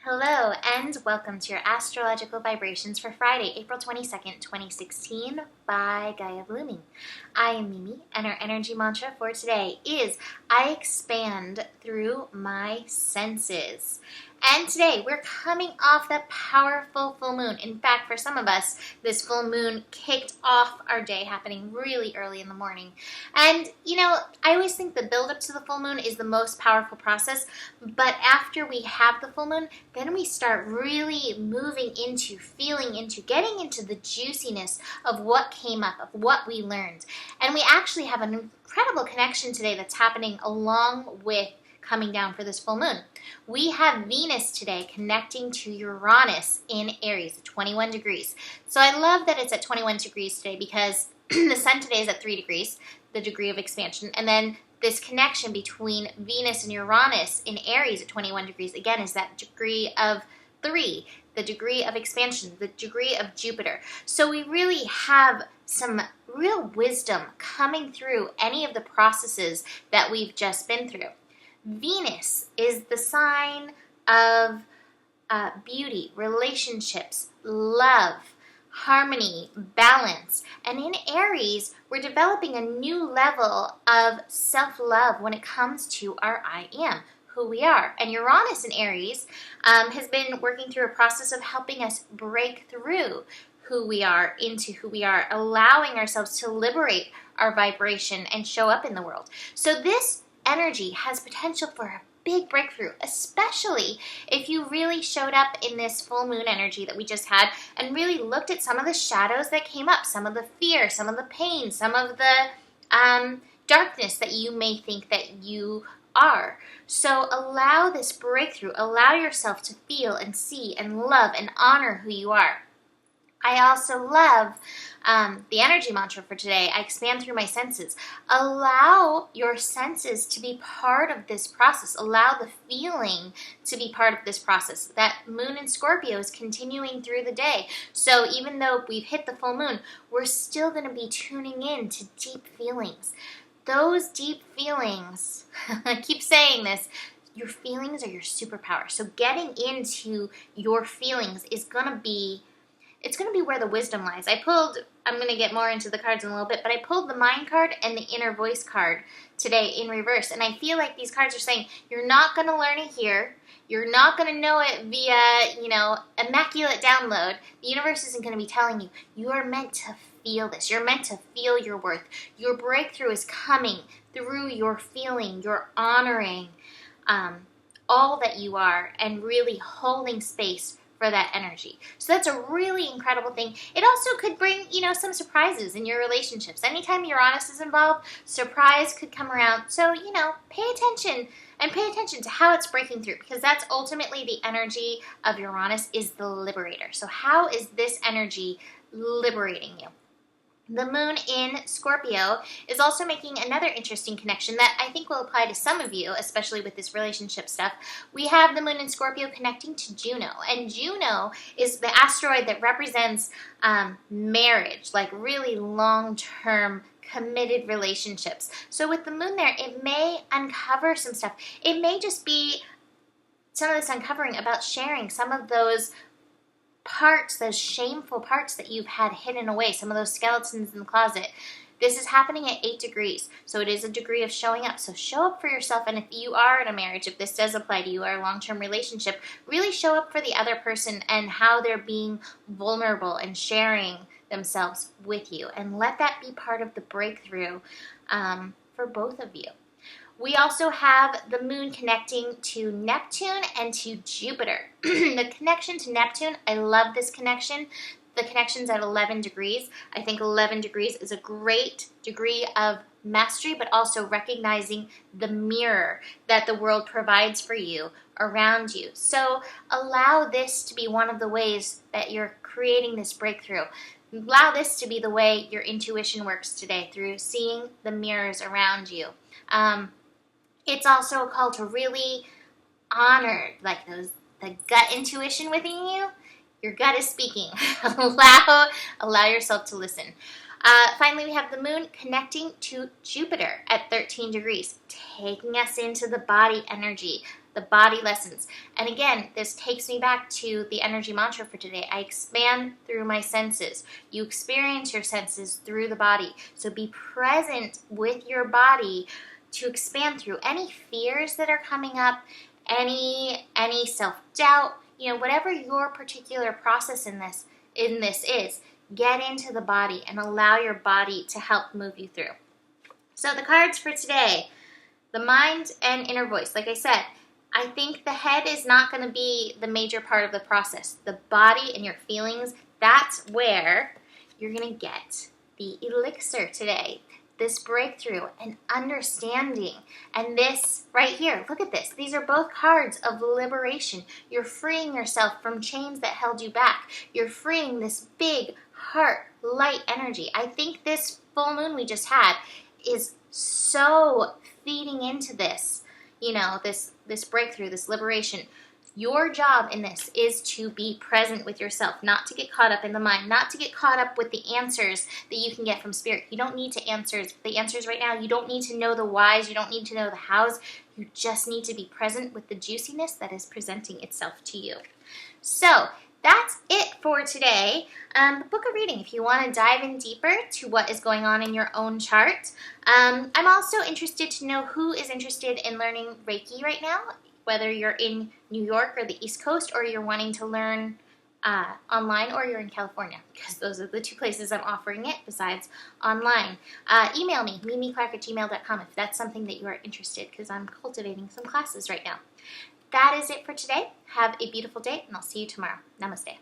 Hello, and welcome to your astrological vibrations for Friday, April 22nd, 2016 by Gaia Blooming. I am Mimi, and our energy mantra for today is I expand through my senses. And today we're coming off that powerful full moon. In fact, for some of us, this full moon kicked off our day, happening really early in the morning. And, I always think the build up to the full moon is the most powerful process, but after we have the full moon, then we start really moving into, feeling into, getting into the juiciness of what came up, of what we learned. And we actually have an incredible connection today that's happening along with coming down for this full moon. We have Venus today connecting to Uranus in Aries at 21 degrees. So I love that it's at 21 degrees today because the sun today is at 3 degrees, the degree of expansion, and then this connection between Venus and Uranus in Aries at 21 degrees, again, is that degree of 3, the degree of expansion, the degree of Jupiter. So we really have some real wisdom coming through any of the processes that we've just been through. Venus is the sign of beauty, relationships, love, harmony, balance. And in Aries, we're developing a new level of self-love when it comes to our I am, who we are. And Uranus in Aries has been working through a process of helping us break through who we are into who we are, allowing ourselves to liberate our vibration and show up in the world. So this energy has potential for a big breakthrough, especially if you really showed up in this full moon energy that we just had and really looked at some of the shadows that came up, some of the fear, some of the pain, some of the darkness that you may think that you are. So allow this breakthrough, allow yourself to feel and see and love and honor who you are. I also love the energy mantra for today. I expand through my senses. Allow your senses to be part of this process. Allow the feeling to be part of this process. That moon in Scorpio is continuing through the day. So even though we've hit the full moon, we're still going to be tuning in to deep feelings. Those deep feelings, I keep saying this, your feelings are your superpower. So getting into your feelings is going to be where the wisdom lies. I'm going to get more into the cards in a little bit, but I pulled the mind card and the inner voice card today in reverse. And I feel like these cards are saying, you're not going to learn it here. You're not going to know it via, immaculate download. The universe isn't going to be telling you. You are meant to feel this. You're meant to feel your worth. Your breakthrough is coming through your feeling, your honoring all that you are and really holding space for that energy. So that's a really incredible thing. It also could bring, some surprises in your relationships. Anytime Uranus is involved, surprise could come around. So, pay attention to how it's breaking through, because that's ultimately the energy of Uranus, is the liberator. So how is this energy liberating you? The moon in Scorpio is also making another interesting connection that I think will apply to some of you, especially with this relationship stuff. We have the moon in Scorpio connecting to Juno, and Juno is the asteroid that represents marriage, like really long-term committed relationships. So with the moon there, it may uncover some stuff. It may just be some of this uncovering about sharing some of those parts, those shameful parts that you've had hidden away, some of those skeletons in the closet. This is happening at 8 degrees, so it is a degree of showing up. So show up for yourself, and if you are in a marriage, if this does apply to you, or a long-term relationship, really show up for the other person and how they're being vulnerable and sharing themselves with you, and let that be part of the breakthrough for both of you. We also have the moon connecting to Neptune and to Jupiter. The connection to Neptune, I love this connection. The connection's at 11 degrees. I think 11 degrees is a great degree of mastery, but also recognizing the mirror that the world provides for you around you. So allow this to be one of the ways that you're creating this breakthrough. Allow this to be the way your intuition works today, through seeing the mirrors around you. It's also a call to really honor the gut intuition within you. Your gut is speaking. Allow yourself to listen. Finally, we have the moon connecting to Jupiter at 13 degrees, taking us into the body energy, the body lessens. And again, this takes me back to the energy mantra for today. I expand through my senses. You experience your senses through the body. So be present with your body to expand through any fears that are coming up, any self-doubt, whatever your particular process in this is. Get into the body and allow your body to help move you through. So the cards for today, the mind and inner voice. Like I said, I think the head is not going to be the major part of the process. The body and your feelings, that's where you're going to get the elixir today. This breakthrough and understanding. And this right here, look at this. These are both cards of liberation. You're freeing yourself from chains that held you back. You're freeing this big heart, light energy. I think this full moon we just had is so feeding into this, this breakthrough, this liberation. Your job in this is to be present with yourself, not to get caught up in the mind, not to get caught up with the answers that you can get from spirit. You don't need the answers right now. You don't need to know the whys. You don't need to know the hows. You just need to be present with the juiciness that is presenting itself to you. So that's it for today. The book of reading, if you want to dive in deeper to what is going on in your own chart. I'm also interested to know who is interested in learning Reiki right now, whether you're in New York or the East Coast, or you're wanting to learn online, or you're in California, because those are the two places I'm offering it besides online. Email me, mimiclark@gmail.com, if that's something that you are interested, because I'm cultivating some classes right now. That is it for today. Have a beautiful day, and I'll see you tomorrow. Namaste.